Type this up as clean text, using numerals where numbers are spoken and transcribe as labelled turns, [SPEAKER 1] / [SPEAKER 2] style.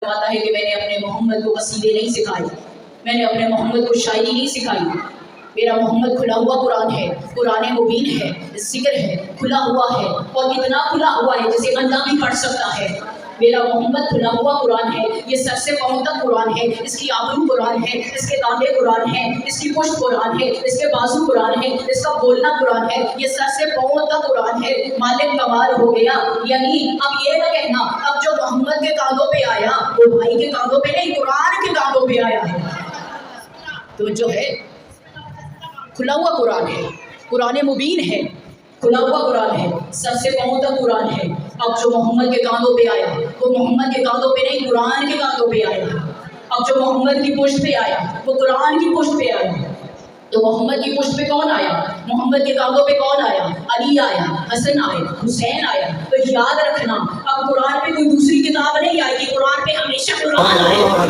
[SPEAKER 1] فرماتا ہے کہ میں نے اپنے محمد کو قصیدے نہیں سکھائے، میں نے اپنے محمد کو شاعری نہیں سکھائی، میرا محمد کھلا ہوا قرآن ہے، قرآن مبین ہے، ذکر ہے، کھلا ہوا ہے، اور اتنا کھلا ہوا ہے جسے بندہ بھی پڑھ سکتا ہے۔ میرا محمد کھلا ہوا قرآن ہے، یہ سر سے پاؤں تک قرآن ہے، اس کی آبرو قرآن ہے، اس کے داندے قرآن ہے، اس کی پشت قرآن ہے، اس کے بازو قرآن ہے، اس کا بولنا قرآن ہے، یہ سر سے پاؤں تک قرآن ہے۔ مالک کمال ہو گیا، یعنی اب یہ نہ کہنا اب جو محمد کے کاندھوں پہ آیا وہ بھائی کے کاندھوں پہ نہیں، قرآن کے کاندھوں پہ آیا ہے۔ تو جو ہے کھلا ہوا قرآن ہے، قرآن مبین ہے، کھلا ہوا قرآن ہے، سر سے پاؤں تک قرآن ہے۔ اب جو محمد کے کاندھوں پہ آیا وہ محمد کے کاندھوں پہ نہیں، قرآن کے کاندھوں پہ آیا۔ اب جو محمد کی پشت پہ آیا وہ قرآن کی پشت پہ آیا۔ تو محمد کی پشت پہ کون آیا؟ محمد کے کاندھوں پہ کون آیا؟ علی آیا، حسن آیا، حسین آیا۔ تو یاد رکھنا اب قرآن پہ کوئی دوسری کتاب نہیں آئے گی، قرآن پہ ہمیشہ قرآن آئے گا۔